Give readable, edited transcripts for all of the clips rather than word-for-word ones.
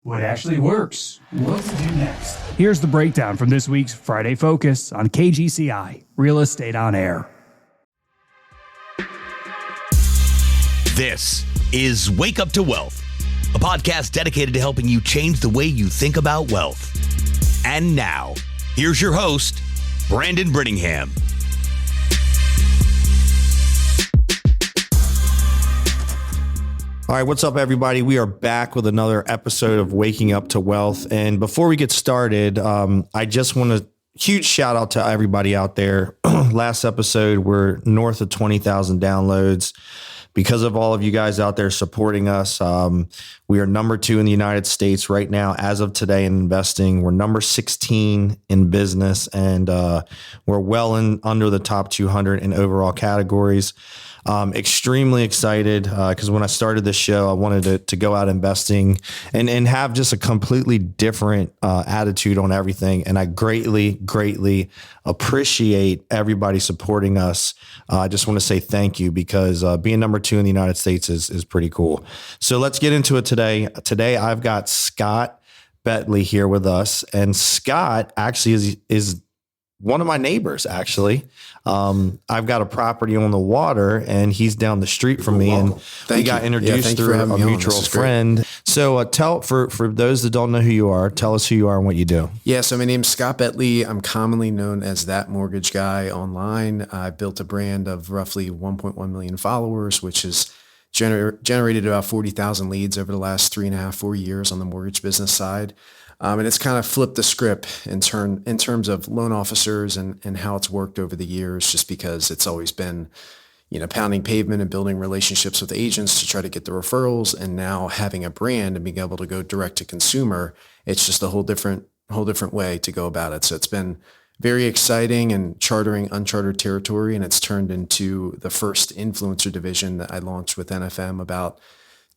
what actually works, what to do next. Here's the breakdown from this week's Friday Focus on KGCI, Real Estate on Air. This is Wake Up to Wealth, a podcast dedicated to helping you change the way you think about wealth. And now, here's your host, Brandon Brittingham. All right, what's up, everybody? We are back with another episode of Waking Up to Wealth. And before we get started, I just want to huge shout out to everybody out there. Last episode, we're north of 20,000 downloads. Because of all of you guys out there supporting us, we are number 2 in the United States right now. As of today in investing, we're number 16 in business, and we're well under the top 200 in overall categories. Extremely excited because when I started this show, I wanted to go out investing and have just a completely different attitude on everything. And I greatly appreciate everybody supporting us. I just want to say thank you because being number 2 in the United States is pretty cool. So let's get into it today. Today, I've got Scott Betley here with us. And Scott actually is one of my neighbors, actually. I've got a property on the water and he's down the street from me. And we got introduced through a mutual friend. So tell for those that don't know who you are, tell us who you are and what you do. Yeah, so my name's Scott Betley. I'm commonly known as That Mortgage Guy online. I built a brand of roughly 1.1 million followers, which has generated about 40,000 leads over the last 3.5-4 years on the mortgage business side. And it's kind of flipped the script in terms of loan officers and how it's worked over the years, just because it's always been, pounding pavement and building relationships with agents to try to get the referrals. And now having a brand and being able to go direct to consumer, it's just a whole different way to go about it. So it's been very exciting and chartering uncharted territory. And it's turned into the first influencer division that I launched with NFM about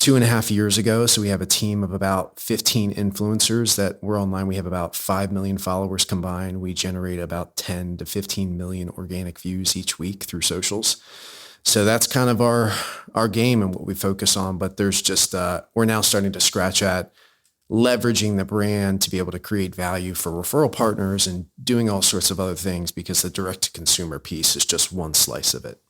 2.5 years ago. So we have a team of about 15 influencers that we're online. We have about 5 million followers combined. We generate about 10 to 15 million organic views each week through socials. So that's kind of our game and what we focus on. But there's just, we're now starting to scratch at leveraging the brand to be able to create value for referral partners and doing all sorts of other things, because the direct to consumer piece is just one slice of it.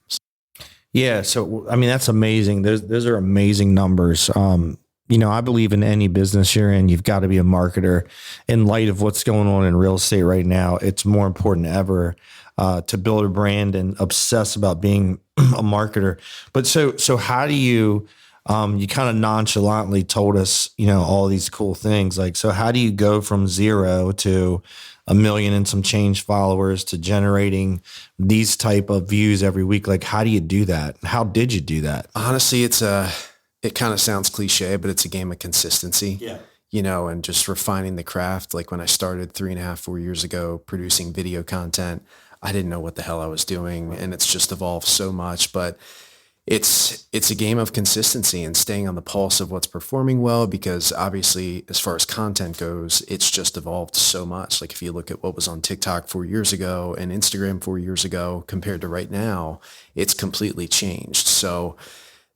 Yeah. So, I mean, that's amazing. Those are amazing numbers. I believe in any business you're in, you've got to be a marketer. In light of what's going on in real estate right now, it's more important than ever to build a brand and obsess about being a marketer. But so how do you kind of nonchalantly told us, all these cool things. Like, so how do you go from 0 to 1 million and some change followers to generating these type of views every week? Like, how do you do that? How did you do that? Honestly, it kind of sounds cliche, but it's a game of consistency. Yeah. And just refining the craft. Like when I started 3.5-4 years ago, producing video content, I didn't know what the hell I was doing. And it's just evolved so much, but it's a game of consistency and staying on the pulse of what's performing well, because obviously as far as content goes, it's just evolved so much. Like if you look at what was on TikTok 4 years ago and Instagram 4 years ago compared to right now, it's completely changed. So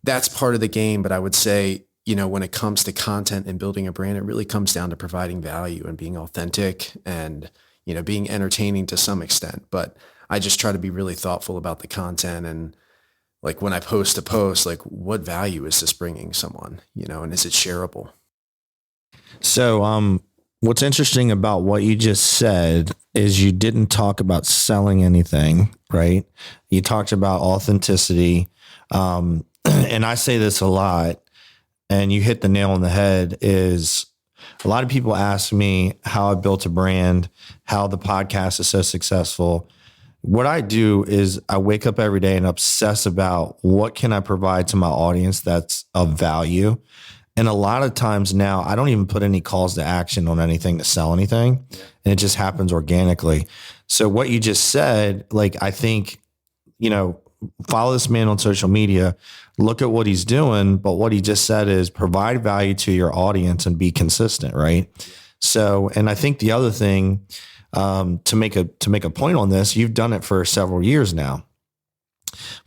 that's part of the game. But I would say, when it comes to content and building a brand, it really comes down to providing value and being authentic and, being entertaining to some extent. But I just try to be really thoughtful about the content, and like when I post a post, like what value is this bringing someone, and is it shareable? So, what's interesting about what you just said is you didn't talk about selling anything, right? You talked about authenticity. And I say this a lot, and you hit the nail on the head, is a lot of people ask me how I built a brand, how the podcast is so successful. What I do is I wake up every day and obsess about what can I provide to my audience that's of value. And a lot of times now I don't even put any calls to action on anything to sell anything. And it just happens organically. So what you just said, like, I think, follow this man on social media, look at what he's doing. But what he just said is provide value to your audience and be consistent. Right. So, and I think the other thing, to make a point on this, you've done it for several years now.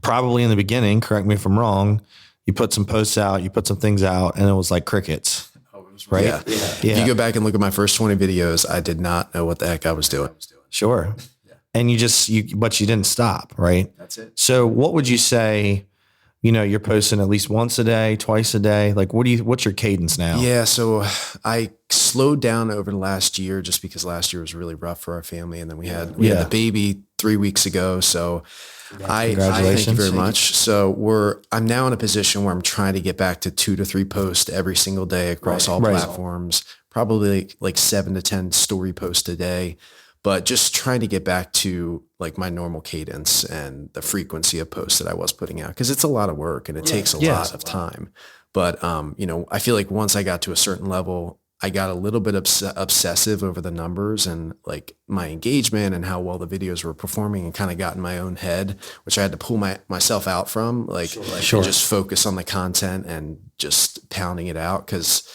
Probably in the beginning, correct me if I'm wrong, you put some posts out, you put some things out, and it was like crickets. Oh, right? Yeah. If you go back and look at my first 20 videos, I did not know what the heck I was doing. Sure. And but you didn't stop, right? That's it. So what would you say, you're posting at least once a day, twice a day? Like, what's your cadence now? Yeah. So I slowed down over the last year just because last year was really rough for our family. And then we had the baby 3 weeks ago. So I thank you very much. So I'm now in a position where I'm trying to get back to 2 to 3 posts every single day across all platforms, probably like 7 to 10 story posts a day. But just trying to get back to like my normal cadence and the frequency of posts that I was putting out, because it's a lot of work and it takes a lot of time. But, I feel like once I got to a certain level, I got a little bit obsessive over the numbers and like my engagement and how well the videos were performing, and kind of got in my own head, which I had to pull myself out from, and just focus on the content and just pounding it out. Because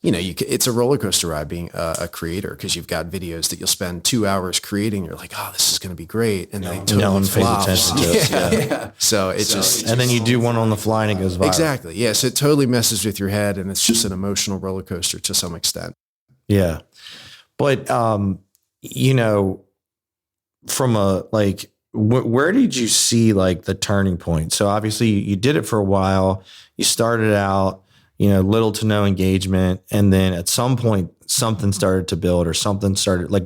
it's a roller coaster ride being a creator, because you've got videos that you'll spend 2 hours creating. You're like, oh, this is going to be great. And they totally no one flop. pays attention to it. Yeah. So it's just, and then you do one on the fly and it goes viral. Exactly. Yes. It totally messes with your head, and it's just an emotional roller coaster to some extent. Yeah. But, from where did you see like the turning point? So obviously you did it for a while. You started out, little to no engagement. And then at some point something started to build, or something started like,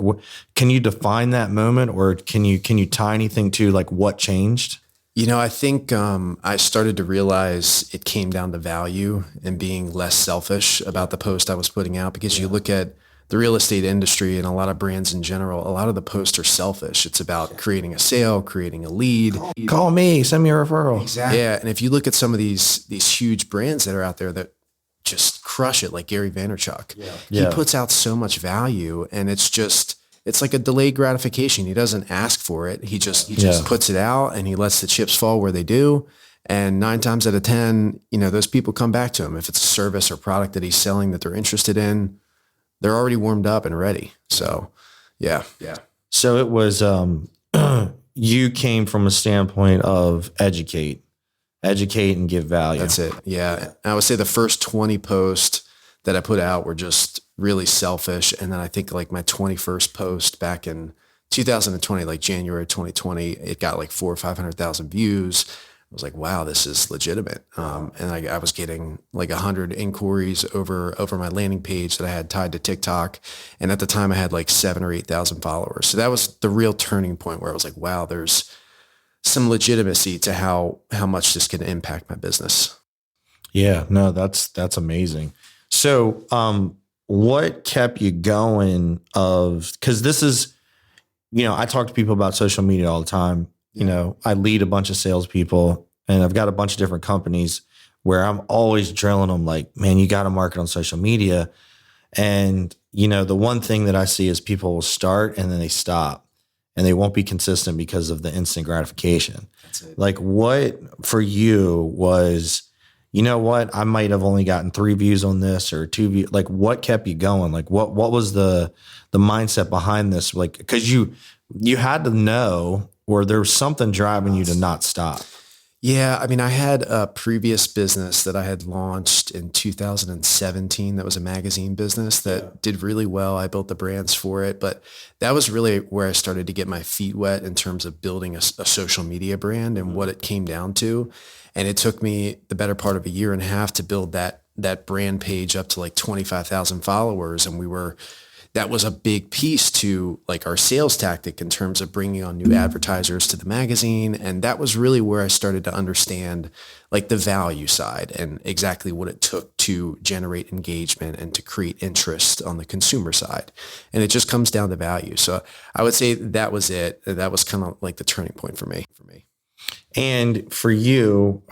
can you define that moment, or can you tie anything to like what changed? I think I started to realize it came down to value and being less selfish about the post I was putting out, because you look at the real estate industry and a lot of brands in general, a lot of the posts are selfish. It's about creating a sale, creating a lead. Call me, send me a referral. Exactly. Yeah. And if you look at some of these huge brands that are out there that just crush it, like Gary Vaynerchuk, he puts out so much value, and it's like a delayed gratification. He doesn't ask for it. He just puts it out, and he lets the chips fall where they do. And 9 times out of 10, those people come back to him. If it's a service or product that he's selling that they're interested in, they're already warmed up and ready. So, yeah. So it was, you came from a standpoint of educate and give value. That's it. Yeah. I would say the first 20 posts that I put out were just really selfish. And then I think like my 21st post back in 2020, like January 2020, it got like 400,000 or 500,000 views. I was like, wow, this is legitimate. And I was getting like 100 inquiries over my landing page that I had tied to TikTok. And at the time I had like 7,000 or 8,000 followers. So that was the real turning point where I was like, wow, there's some legitimacy to how much this can impact my business. Yeah, no, that's amazing. So, what kept you going cause this is, I talk to people about social media all the time. I lead a bunch of salespeople, and I've got a bunch of different companies where I'm always drilling them like, man, you got to market on social media. And, the one thing that I see is people will start and then they stop, and they won't be consistent because of the instant gratification. That's it. Like, what for you was, what, I might have only gotten 3 views on this or 2 views. Like, what kept you going? Like, what was the mindset behind this? Like, because you had to know, or there was something driving you to not stop. Yeah. I mean, I had a previous business that I had launched in 2017. That was a magazine business that did really well. I built the brands for it, but that was really where I started to get my feet wet in terms of building a social media brand and what it came down to. And it took me the better part of a year and a half to build that brand page up to like 25,000 followers. And that was a big piece to like our sales tactic in terms of bringing on new advertisers to the magazine. And that was really where I started to understand like the value side and exactly what it took to generate engagement and to create interest on the consumer side. And it just comes down to value. So I would say that was it. That was kind of like the turning point for me. And for you,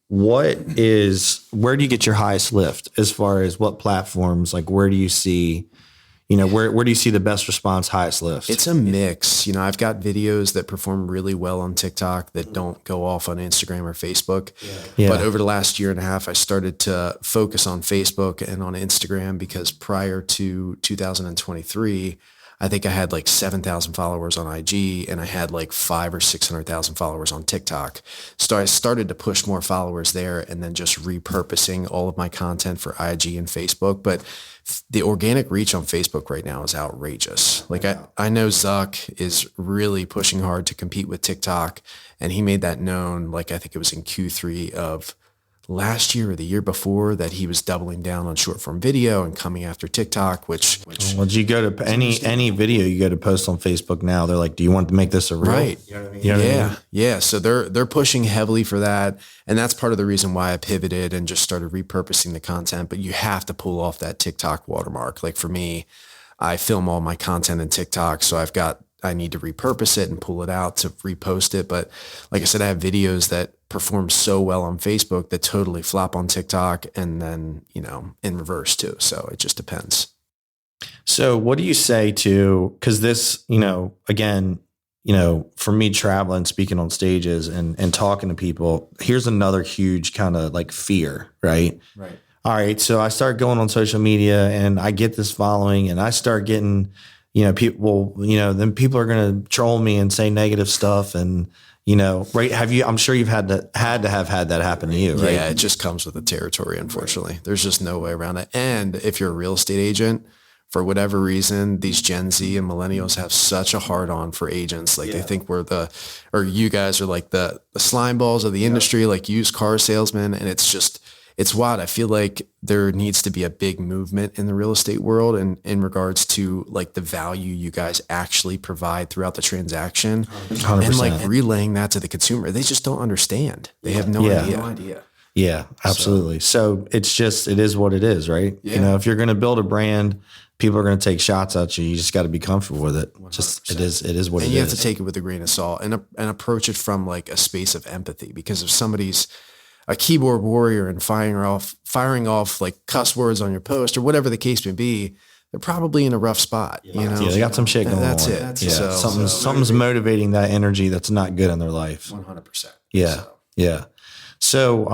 where do you get your highest lift as far as what platforms, like where do you see, where do you see the best response, highest lift? It's a mix. I've got videos that perform really well on TikTok that don't go off on Instagram or Facebook. Yeah. But over the last year and a half, I started to focus on Facebook and on Instagram, because prior to 2023, I think I had like 7,000 followers on IG, and I had like 500,000 or 600,000 followers on TikTok. So I started to push more followers there, and then just repurposing all of my content for IG and Facebook. But the organic reach on Facebook right now is outrageous. Like I know Zuck is really pushing hard to compete with TikTok, and he made that known. Like I think it was in Q3 of last year or the year before, that he was doubling down on short form video and coming after TikTok, which well, you go to any video you go to post on Facebook now, they're like, do you want to make this a reel? Right. You know what I mean? You know what I mean? Yeah. So they're pushing heavily for that. And that's part of the reason why I pivoted and just started repurposing the content. But you have to pull off that TikTok watermark. Like for me, I film all my content in TikTok. So I need to repurpose it and pull it out to repost it. But like I said, I have videos that perform so well on Facebook that totally flop on TikTok, and then, in reverse too. So it just depends. So what do you say to, cause this, again, for me traveling, speaking on stages and talking to people, here's another huge kind of like fear, right? Right. All right. So I start going on social media and I get this following, and I start getting, people, then people are going to troll me and say negative stuff. And, right. I'm sure you've had to have that happen to you, right? Yeah. It just comes with the territory. Unfortunately, there's just no way around it. And if you're a real estate agent, for whatever reason, these Gen Z and millennials have such a hard on for agents. Like they think you guys are like the slime balls of the industry, like used car salesmen. And it's wild. I feel like there needs to be a big movement in the real estate world and in regards to like the value you guys actually provide throughout the transaction 100%. and like relaying that to the consumer. They just don't understand. They have no idea. Yeah, absolutely. So it is what it is, right? Yeah. If you're going to build a brand, people are going to take shots at you. You just got to be comfortable with it. 100%. Just it is what it is. And you have to take it with a grain of salt and approach it from like a space of empathy, because if somebody's a keyboard warrior and firing off like cuss words on your post or whatever the case may be, they're probably in a rough spot. Yeah, they got some shit going on. That's it. Yeah. Something's motivating that energy that's not good in their life. 100%. Yeah. Yeah. So,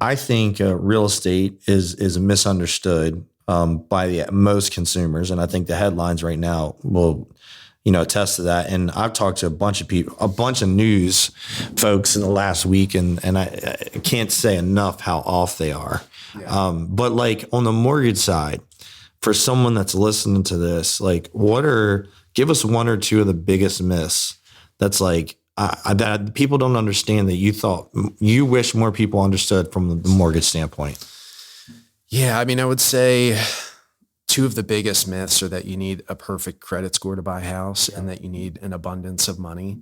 I think real estate is misunderstood by most consumers, and I think the headlines right now will, attest to that. And I've talked to a bunch of people, a bunch of news folks in the last week, and I can't say enough how off they are. Yeah. But like on the mortgage side, for someone that's listening to this, like give us one or two of the biggest myths that's like, that people don't understand that you wish more people understood from the mortgage standpoint. Yeah. I mean, I would say two of the biggest myths are that you need a perfect credit score to buy a house and that you need an abundance of money.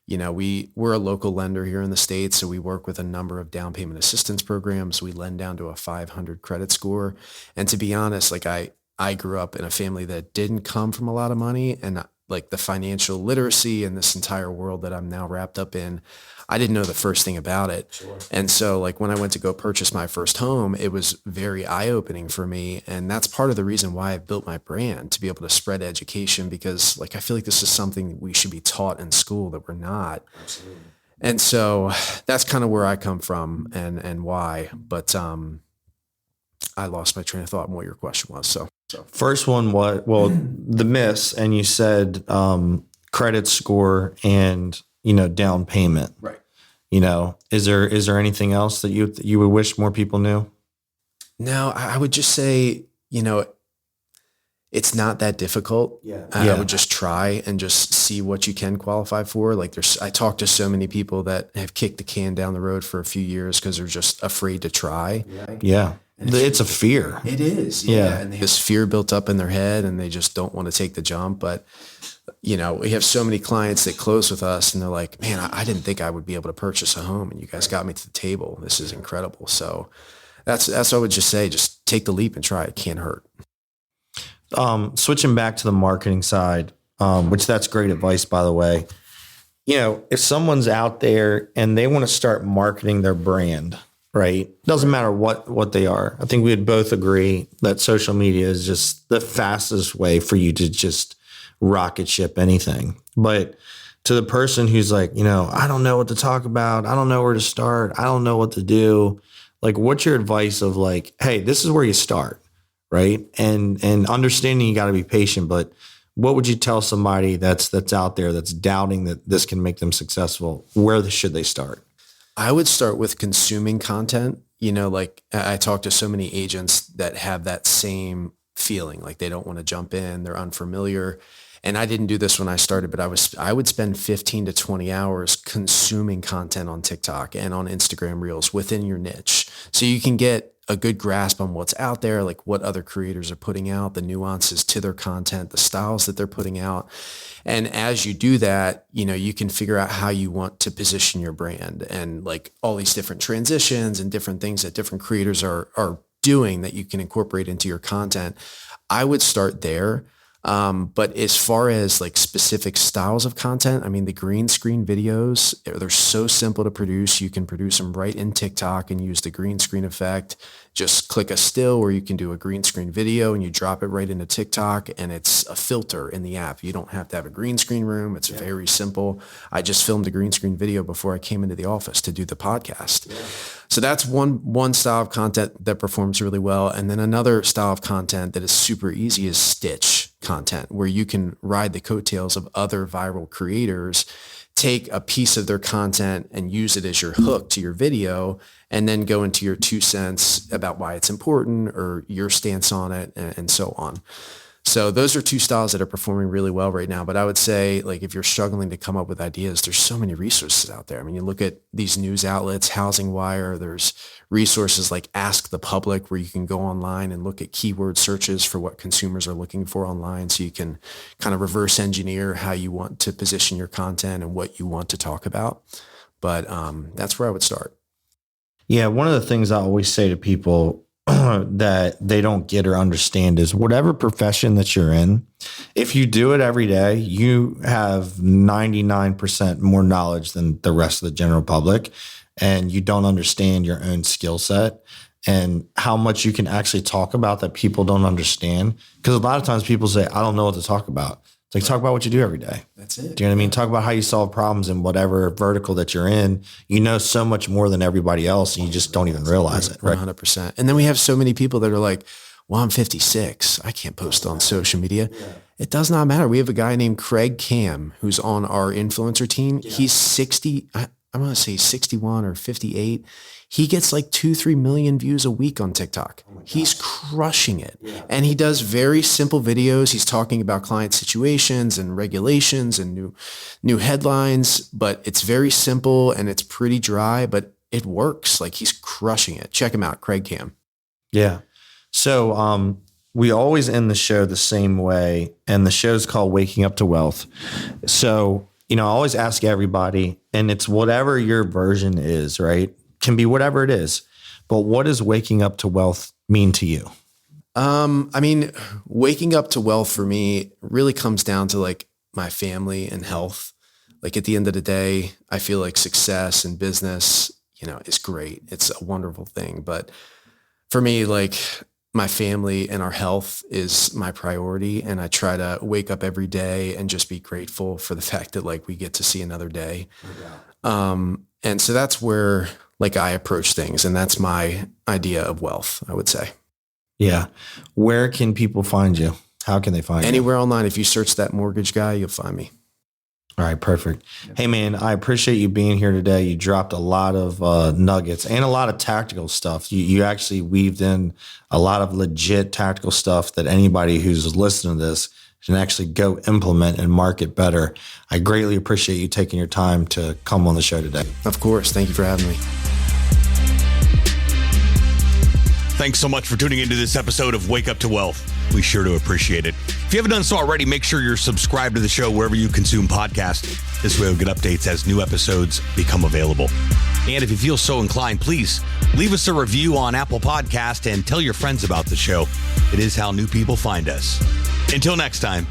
We're a local lender here in the States, so we work with a number of down payment assistance programs. We lend down to a 500 credit score. And to be honest, like I grew up in a family that didn't come from a lot of money, and like the financial literacy and this entire world that I'm now wrapped up in, I didn't know the first thing about it. Sure. And so like when I went to go purchase my first home, it was very eye-opening for me. And that's part of the reason why I built my brand, to be able to spread education, because like I feel like this is something we should be taught in school that we're not. Absolutely. And so that's kind of where I come from and why. But I lost my train of thought on what your question was. So first one was, the myths, and you said credit score and down payment. Right. Is there anything else that you would wish more people knew? No, I would just say, it's not that difficult. Yeah. I would just try and just see what you can qualify for. Like I talk to so many people that have kicked the can down the road for a few years because they're just afraid to try. Yeah. It's a fear. It is. Yeah. And this fear built up in their head and they just don't want to take the jump. But, we have so many clients that close with us and they're like, man, I didn't think I would be able to purchase a home, and you guys got me to the table. This is incredible. So that's what I would just say. Just take the leap and try. It can't hurt. Switching back to the marketing side, which that's great advice, by the way. If someone's out there and they want to start marketing their brand, right? Doesn't matter what they are. I think we'd both agree that social media is just the fastest way for you to just rocket ship anything. But to the person who's like, I don't know what to talk about. I don't know where to start. I don't know what to do. Like, what's your advice of like, hey, this is where you start, right? And understanding you got to be patient, but what would you tell somebody that's out there that's doubting that this can make them successful? Where should they start? I would start with consuming content. Like I talk to so many agents that have that same feeling, like they don't want to jump in, they're unfamiliar. And I didn't do this when I started, but I would spend 15 to 20 hours consuming content on TikTok and on Instagram Reels within your niche. So you can get a good grasp on what's out there, like what other creators are putting out, the nuances to their content, the styles that they're putting out. And as you do that, you can figure out how you want to position your brand and like all these different transitions and different things that different creators are doing that you can incorporate into your content. I would start there. But as far as like specific styles of content, I mean, the green screen videos, they're so simple to produce. You can produce them right in TikTok and use the green screen effect. Just click a still where you can do a green screen video and you drop it right into TikTok, and it's a filter in the app. You don't have to have a green screen room. It's very simple. I just filmed a green screen video before I came into the office to do the podcast. So that's one style of content that performs really well. And then another style of content that is super easy is stitch content, where you can ride the coattails of other viral creators, take a piece of their content and use it as your hook to your video, and then go into your 2 cents about why it's important or your stance on it and so on. So those are two styles that are performing really well right now. But I would say, like, if you're struggling to come up with ideas, there's so many resources out there. I mean, you look at these news outlets, Housing Wire, there's resources like Ask the Public, where you can go online and look at keyword searches for what consumers are looking for online. So you can kind of reverse engineer how you want to position your content and what you want to talk about. But that's where I would start. Yeah. One of the things I always say to people that they don't get or understand is whatever profession that you're in, if you do it every day, you have 99% more knowledge than the rest of the general public, and you don't understand your own skill set and how much you can actually talk about that people don't understand. Because a lot of times people say, I don't know what to talk about. It's like, talk about what you do every day. That's it. Do you know what I mean? Talk about how you solve problems in whatever vertical that you're in. You know so much more than everybody else, and you just don't even realize it. Right? 100%. And then we have so many people that are like, well, I'm 56. I can't post on social media. Yeah. It does not matter. We have a guy named Craig Cam who's on our influencer team. Yeah. He's 60. I'm going to say 61 or 58. He gets like 2-3 million views a week on TikTok. Oh, he's crushing it. Yeah. And he does very simple videos. He's talking about client situations and regulations and new headlines, but it's very simple and it's pretty dry, but it works. Like, he's crushing it. Check him out, Craig Cam. Yeah. So we always end the show the same way, and the show's called Waking Up to Wealth. So, I always ask everybody, and it's whatever your version is, right? Can be whatever it is. But what does waking up to wealth mean to you? I mean, waking up to wealth for me really comes down to like my family and health. Like, at the end of the day, I feel like success in business, is great. It's a wonderful thing. But for me, like, my family and our health is my priority. And I try to wake up every day and just be grateful for the fact that, like, we get to see another day. Yeah. And so that's where, like, I approach things, and that's my idea of wealth, I would say. Yeah. Where can people find you? How can they find you? Anywhere online. If you search that mortgage guy, you'll find me. All right. Perfect. Hey, man, I appreciate you being here today. You dropped a lot of nuggets and a lot of tactical stuff. You actually weaved in a lot of legit tactical stuff that anybody who's listening to this can actually go implement and market better. I greatly appreciate you taking your time to come on the show today. Of course. Thank you for having me. Thanks so much for tuning into this episode of Wake Up to Wealth. We sure do appreciate it. If you haven't done so already, make sure you're subscribed to the show wherever you consume podcasts. This way you'll get updates as new episodes become available. And if you feel so inclined, please leave us a review on Apple Podcast and tell your friends about the show. It is how new people find us. Until next time,